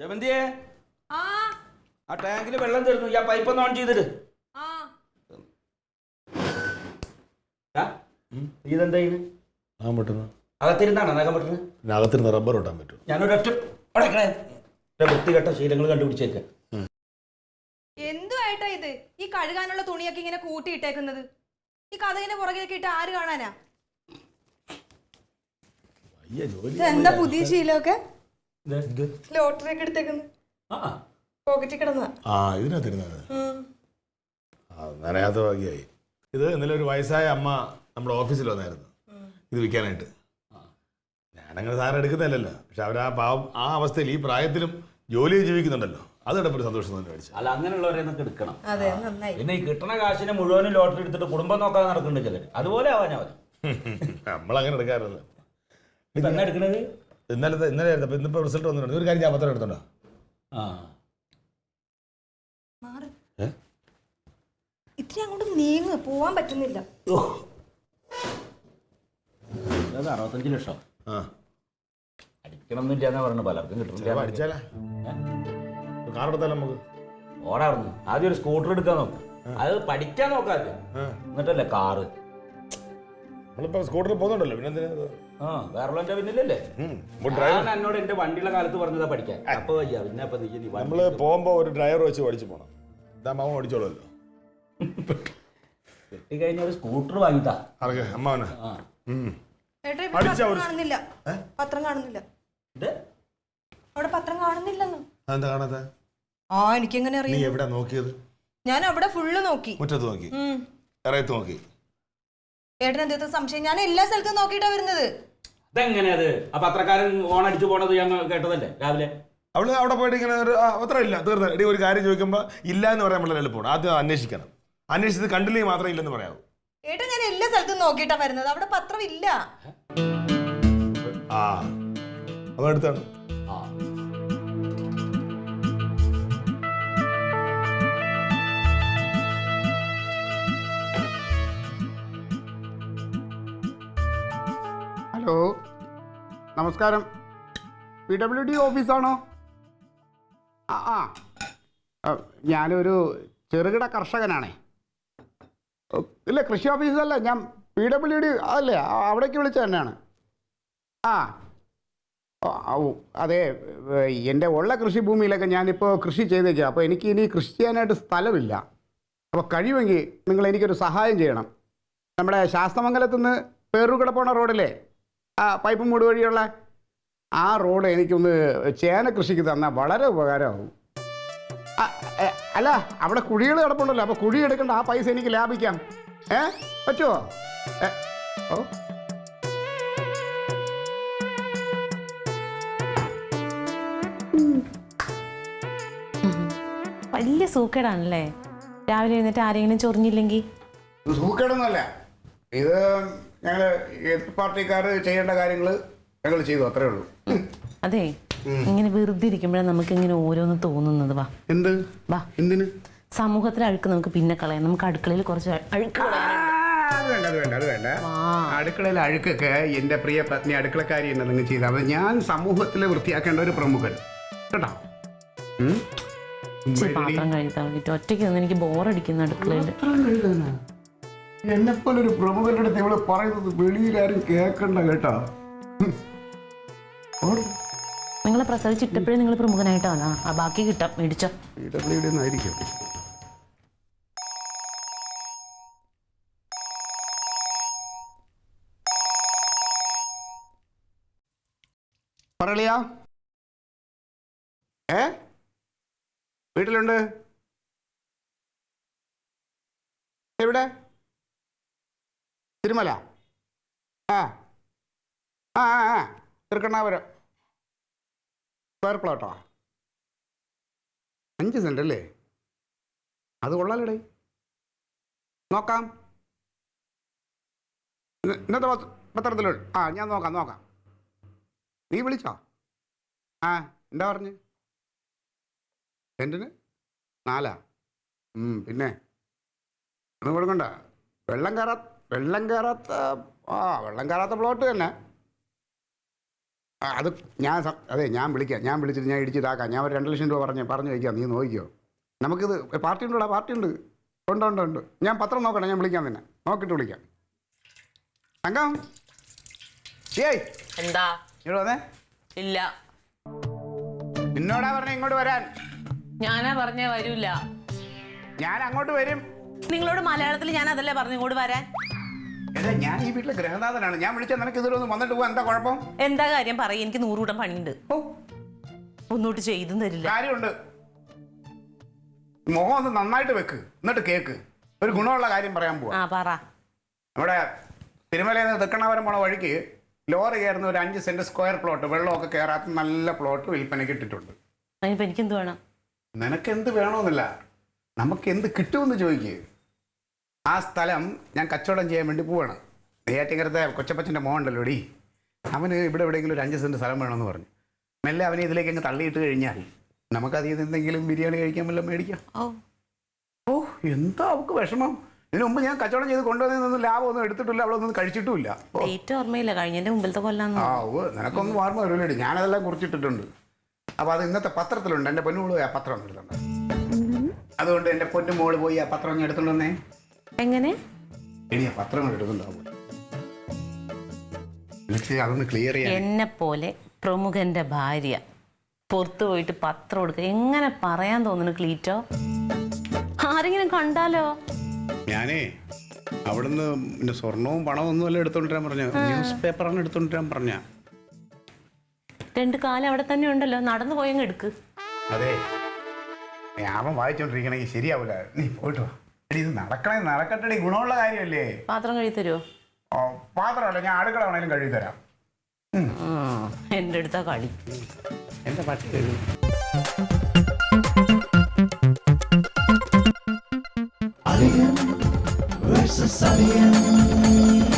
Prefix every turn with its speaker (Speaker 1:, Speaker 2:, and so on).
Speaker 1: ജമന്തിയെ ആ ടാങ്കിൽ വെള്ളം തരുന്നു. ആ പൈപ്പ് ഒന്ന് ഓൺ ചെയ്തിട്ട്. ഇതെന്താ അകത്തിരുന്നാണോ നഖം പറ്റുന്നത്?
Speaker 2: അകത്തിരുന്ന് റബ്ബർ ഒട്ടാൻ പറ്റും.
Speaker 1: ഞാനൊരൊറ്റ വൃത്തികെട്ട ശീലങ്ങൾ കണ്ടുപിടിച്ചേക്ക.
Speaker 3: എന്തുമായിട്ടാ ഇത്? ഈ കഴുകാനുള്ള തുണിയൊക്കെ ഇങ്ങനെ കൂട്ടിയിട്ടേക്കുന്നത് ഈ കഥകിന്റെ പുറകിലൊക്കെ ഇട്ട് ആര് കാണാനാ? എന്താ പുതിയ ശീലമൊക്കെ? ലോട്ടറി ഒക്കെ എടുത്തേക്കുന്നത് പോക്കറ്റിൽ കിടന്ന
Speaker 2: നനയാത്ത ഭാഗ്യമായി. ഇത് ഇന്നലെ ഒരു വയസ്സായ അമ്മ നമ്മുടെ ഓഫീസിൽ വന്നായിരുന്നു ഇത് വിൽക്കാനായിട്ട്. ഞാനങ്ങനെ സാധനം എടുക്കുന്നില്ലല്ലോ, പക്ഷെ അവർ ആ അവസ്ഥയിൽ ഈ പ്രായത്തിലും ജോലി ജീവിക്കുന്നുണ്ടല്ലോ, അത് കിടപ്പൊരു സന്തോഷം തന്നെ മേടിച്ചു.
Speaker 1: അല്ല, അങ്ങനെയുള്ളവരെയൊക്കെ എടുക്കണം. പിന്നെ ഈ കിട്ടണ കാശിനെ മുഴുവനും ലോട്ടറി എടുത്തിട്ട് കുടുംബം നോക്കാതെ നടക്കുന്നുണ്ട് ചിലർ. അതുപോലെ ആവാൻ അവൻ.
Speaker 2: നമ്മളങ്ങനെ എടുക്കാറില്ല.
Speaker 1: എന്നാ എടുക്കണത്?
Speaker 2: ഇന്നലെ ആയിരുന്നു. അപ്പൊ ഇന്നിപ്പോ റിസൾട്ട് വന്നിട്ടുണ്ട്. ഒരു കാര്യം ഞാൻ പത്രം എടുത്തോണ്ടോ?
Speaker 3: ഇത്തിരി അങ്ങോട്ട് നീങ്ങ്, പോവാൻ പറ്റുന്നില്ല.
Speaker 1: 65 ലക്ഷം അടിക്കണമെന്നില്ലാന്നാ പറഞ്ഞു. പലർക്കും കിട്ടുന്നില്ല.
Speaker 2: അടിച്ചാലേ കാർ എടുത്താലോ നമുക്ക്?
Speaker 1: ഓടാറുന്നു. ആദ്യം ഒരു സ്കൂട്ടർ എടുക്കാൻ നോക്കാം. അത് പഠിക്കാൻ നോക്കാതെ എന്നിട്ടല്ലേ കാറ്.
Speaker 2: നമ്മളിപ്പോ സ്കൂട്ടറിൽ പോകുന്നുണ്ടല്ലോ, പിന്നെ
Speaker 1: വേറെ പിന്നിലല്ലേ? എന്നോട് എന്റെ വണ്ടിയുടെ കാലത്ത് പറഞ്ഞതാ പഠിക്കാൻ. അപ്പൊ പിന്നെ
Speaker 2: നമ്മള് പോകുമ്പോ ഒരു ഡ്രൈവർ വെച്ച് പഠിച്ചു പോണം. ഇതാ മാമ പഠിച്ചോളല്ലോ.
Speaker 1: കിട്ടിക്കഴിഞ്ഞ ഒരു സ്കൂട്ടർ വാങ്ങിത്താ
Speaker 2: അമ്മാവനെ.
Speaker 3: കാണുന്നില്ല, പത്രം കാണുന്നില്ല. അവിടെ പത്രം കാണുന്നില്ലെന്ന്.
Speaker 2: അതെന്താ കാണാത്ത?
Speaker 3: എനിക്കെങ്ങനെ അറിയാം?
Speaker 2: നീ എവിടെ നോക്കിയത്?
Speaker 3: ഞാൻ അവിടെ ഫുള്ള് നോക്കി.
Speaker 2: മുറ്റത്ത് നോക്കി, ഇറയത്ത് നോക്കി.
Speaker 3: ഏട്ടൻ എന്തെങ്കിലും സംശയം? ഞാൻ എല്ലാ സ്ഥലത്തും നോക്കിയിട്ടാ വരുന്നത്.
Speaker 1: അതെങ്ങനെയത്? ആ പത്രക്കാരൻ ഓൺ അടിച്ചു പോണത് ഞങ്ങൾ കേട്ടതല്ലേ രാവിലെ.
Speaker 2: അവള് അവിടെ പോയിട്ട് ഇങ്ങനെ പത്രം ഇല്ല, തീർന്നു. എടി ഒരു കാര്യം ചോദിക്കുമ്പോ ഇല്ല എന്ന് പറയാൻ വളരെ എളുപ്പമാണ്. ആദ്യം അന്വേഷിക്കണം. അന്വേഷിച്ചത് കണ്ടില്ലെങ്കിൽ മാത്രമേ ഇല്ലെന്ന് പറയാവൂ.
Speaker 3: ഏട്ടാ, ഞാൻ എല്ലാ സ്ഥലത്തും നോക്കിയിട്ടാ വരുന്നത്. അവിടെ പത്രം ഇല്ല.
Speaker 2: അതെടുത്താണ്.
Speaker 4: ഹലോ, നമസ്കാരം. PWD ഓഫീസാണോ? ഞാനൊരു ചെറുകിട കർഷകനാണേ. ഇല്ല, കൃഷി ഓഫീസല്ല, ഞാൻ PWD അല്ലേ, അവിടേക്ക് വിളിച്ച തന്നെയാണ്. അതെ, എൻ്റെ ഉള്ള കൃഷിഭൂമിയിലൊക്കെ ഞാനിപ്പോൾ കൃഷി ചെയ്തേക്കുക. അപ്പോൾ എനിക്ക് ഇനി കൃഷി ചെയ്യാനായിട്ട് സ്ഥലമില്ല. അപ്പോൾ കഴിയുമെങ്കിൽ നിങ്ങൾ എനിക്കൊരു സഹായം ചെയ്യണം. നമ്മുടെ ശാസ്തമംഗലത്തു നിന്ന് പേരൂർക്കട പോണ റോഡിലെ പൈപ്പ് മൂട് വഴിയുള്ള ആ റോഡ് എനിക്കൊന്ന് ചേന കൃഷിക്ക് തന്നാൽ വളരെ ഉപകാരമാകും. അല്ല, അവിടെ കുഴികൾ കിടപ്പുണ്ടല്ലോ, അപ്പോൾ കുഴി എടുക്കേണ്ട ആ പൈസ എനിക്ക് ലാഭിക്കാം. പറ്റുമോ?
Speaker 5: വലിയ സൂക്കേടാണല്ലേ രാവിലെ എഴുന്നേറ്റ് ആരെങ്കിലും ചൊറിഞ്ഞില്ലെങ്കിൽ?
Speaker 4: സൂക്കേടൊന്നുമല്ല, ഇത് ഞങ്ങൾ എതിർ പാർട്ടിക്കാർ ചെയ്യേണ്ട കാര്യങ്ങൾ ഞങ്ങൾ ചെയ്തു, അത്രേ ഉള്ളൂ.
Speaker 5: അതെ, ഇങ്ങനെ വെറുതെ ഇരിക്കുമ്പോഴാണ് നമുക്ക് ഇങ്ങനെ ഓരോന്ന് തോന്നുന്നത്. വാ.
Speaker 4: എന്ത്?
Speaker 5: വാ.
Speaker 4: എന്തിന്?
Speaker 5: സമൂഹത്തിലെ അഴുക്ക് നമുക്ക് പിന്നെ കളയാം. നമുക്ക് അടുക്കളയിൽ കുറച്ച് അഴുക്ക്
Speaker 4: അത് വേണ്ട. അടുക്കളയിലെ അഴുക്കൊക്കെ എൻ്റെ പ്രിയ പത്നി അടുക്കളക്കാരി എന്നെ നിങ്ങൾ ചെയ്താൽ മതി. ഞാൻ സമൂഹത്തിൽ വൃത്തിയാക്കേണ്ട ഒരു പ്രമുഖൻ കേട്ടോ.
Speaker 5: പാത്രം കഴുകാൻ വേണ്ടിട്ട് ഒറ്റയ്ക്ക് നിന്ന് എനിക്ക് ബോറടിക്കുന്ന അടുക്കളയിൽ.
Speaker 4: എന്നെപ്പോലൊരു പ്രമുഖന്റെ അടുത്ത് ഇവിടെ പറയുന്നത് വെളിയിലാരും കേൾക്കണ്ട കേട്ടോ.
Speaker 5: നിങ്ങളെ പ്രസവിച്ചിട്ടപ്പോഴേ നിങ്ങൾ പ്രമുഖനായിട്ടാണ്. ബാക്കി കിട്ടാം, മേടിച്ചോ.
Speaker 4: ആയിരിക്കും. പറളിയാ, വീട്ടിലുണ്ട്. എവിടെ? തിരുമല? തൃക്കണ്ണാപുരം. സ്ക്വയർ പ്ലോട്ടോ? 5 സെന്റ് അല്ലേ? അത് കൊള്ളാലടേ, നോക്കാം. ഇന്നത്തെ പത്രത്തിലുണ്ട്. ഞാൻ നോക്കാം. നീ വിളിച്ചോ? എന്താ പറഞ്ഞു? സെന്റിന് 4? പിന്നെ ഒന്നും കൊടുക്കണ്ട. വെള്ളം കയറാത്ത പ്ലോട്ട് തന്നെ. അത് ഞാൻ വിളിക്കാം, ഞാൻ വിളിച്ചിട്ട് ഞാൻ ഇടിച്ചിതാക്കാം. ഞാൻ ഒരു 2 ലക്ഷം രൂപ പറഞ്ഞു വയ്ക്കാം, നീ നോക്കിയോ. നമുക്കിത് പാർട്ടി ഉണ്ടോടാ, പാർട്ടി ഉണ്ട്. ഉണ്ട്. ഞാൻ പത്രം നോക്കട്ടെ, ഞാൻ വിളിക്കാം തന്നെ, നോക്കിയിട്ട് വിളിക്കാം. തങ്കം, ഏയ്
Speaker 5: എന്താ
Speaker 4: ഇങ്ങോട്ട് വന്നേ.
Speaker 5: ഇല്ല,
Speaker 4: നിന്നോടാ പറഞ്ഞ ഇങ്ങോട്ട് വരാൻ.
Speaker 5: ഞാനാ പറഞ്ഞേ വരൂല.
Speaker 4: ഞാൻ അങ്ങോട്ട് വരും.
Speaker 5: നിങ്ങളോട് മലയാളത്തിൽ ഞാൻ അതല്ലേ പറഞ്ഞു ഇങ്ങോട്ട് വരാൻ.
Speaker 4: ഞാൻ ഈ വീട്ടിലെ ഗൃഹനാഥനാണ്. ഞാൻ വിളിച്ചാൽ നിനക്ക് ഇതിലൊന്ന് വന്നിട്ട് പോകാൻ എന്താ കുഴപ്പം?
Speaker 5: എന്താ കാര്യം പറയും, എനിക്ക് 100 കൂട്ടം പണിയുണ്ട്. ഒന്നോട്ട് ചെയ്തും തരില്ല.
Speaker 4: കാര്യമുണ്ട്. മുഖം ഒന്ന് നന്നായിട്ട് വെക്ക്, എന്നിട്ട് കേക്ക്. ഒരു ഗുണമുള്ള കാര്യം പറയാൻ പോവാ.
Speaker 5: പറ.
Speaker 4: നമ്മുടെ തിരുമലയിൽ നിന്ന് തെക്കണാപുരം പോണ വഴിക്ക് ലോറി കയറുന്ന ഒരു 5 സെന്റ് സ്ക്വയർ പ്ലോട്ട്, വെള്ളമൊക്കെ കയറാത്ത നല്ല പ്ലോട്ട് വിൽപ്പനയ്ക്ക് ഇട്ടിട്ടുണ്ട്.
Speaker 5: അതിനിപ്പോ എനിക്ക് എന്ത് വേണം?
Speaker 4: നിനക്ക് എന്ത് വേണമെന്നില്ല, നമുക്ക് എന്ത് കിട്ടുമെന്ന് ചോദിക്കുക. ആ സ്ഥലം ഞാൻ കച്ചവടം ചെയ്യാൻ വേണ്ടി പോവാണ്. നെയ്യാറ്റിൻകരത്തെ കൊച്ചപ്പച്ചൻ്റെ മോൻ ഉണ്ടല്ലോ ഡി, അവന് ഇവിടെ എവിടെയെങ്കിലും ഒരു 5 സെന്റ് സ്ഥലം വേണമെന്ന് പറഞ്ഞു. മെല്ലെ അവനെ ഇതിലേക്ക് അങ്ങ് തള്ളിയിട്ട് കഴിഞ്ഞാൽ നമുക്കതിൽ നിന്ന് എന്തെങ്കിലും ബിരിയാണി കഴിക്കാൻ വല്ലതും മേടിക്കാം. ഓ എന്താ അവൾക്ക് വിഷമം. ഇതിനു മുമ്പ് ഞാൻ കച്ചവടം ചെയ്ത് കൊണ്ടുവന്നതൊന്നും ലാഭമൊന്നും എടുത്തിട്ടില്ല, അവളൊന്നും കഴിച്ചിട്ടുമില്ല.
Speaker 5: ഡേറ്റ് ഓർമ്മയില്ല, കഴിഞ്ഞതിന്റെ മുമ്പിലത്തെ കൊല്ലാന്ന്.
Speaker 4: നിനക്കൊന്നും ഓർമ്മ വരില്ലടി, ഞാനതെല്ലാം കുറിച്ചിട്ടിട്ടുണ്ട്. അപ്പോൾ അത് ഇന്നത്തെ പത്രത്തിലുണ്ട്. എൻ്റെ പൊന്നുമോള് പോയി ആ പത്രം ഒന്ന് എടുത്തുണ്ട്. അതുകൊണ്ട് എൻ്റെ പൊന്നുമോള് പോയി ആ പത്രം ഒന്ന് എടുത്തുകൊണ്ടേ.
Speaker 5: എങ്ങനെ
Speaker 4: ഇനി ആ പത്രം എടുത്തുണ്ടാവും, അതൊന്ന് ക്ലിയർ ചെയ്യാൻ.
Speaker 5: എന്നെ പോലെ പ്രമുഖന്റെ ഭാര്യ പുറത്തു പോയിട്ട് പത്രം കൊടുക്കുക എങ്ങനെ പറയാൻ തോന്നുന്നു ക്ലീറ്റോ? ആരെങ്കിലും കണ്ടാലോ?
Speaker 4: ഞാനേ അവിടുന്ന് പിന്നെ സ്വർണവും പണവും ഒന്നും അല്ല എടുത്തോണ്ടിരാൻ പറഞ്ഞ, ന്യൂസ് പേപ്പറാണ് എടുത്തോണ്ടിരാൻ പറഞ്ഞ.
Speaker 5: 2 കാലം അവിടെ തന്നെ ഉണ്ടല്ലോ, നടന്നു പോയങ്ങ് എടുക്ക്.
Speaker 4: അതെ, ഞാൻ വായിച്ചോണ്ടിരിക്കണെങ്കിൽ ശരിയാവൂല, നീ പോയിട്ട് വാ. എടി ഇത് നടക്കട്ടെടി, ഗുണമുള്ള കാര്യമല്ലേ.
Speaker 5: പാത്രം കഴുകി തരുമോ?
Speaker 4: പാത്രമല്ല, ഞാൻ അടുക്കള വേണേലും കഴുകി തരാം.
Speaker 5: എൻ്റെ അടുത്താ കളി.
Speaker 4: എന്താ പട്ടി കഴുകും.
Speaker 6: Alien versus Alien.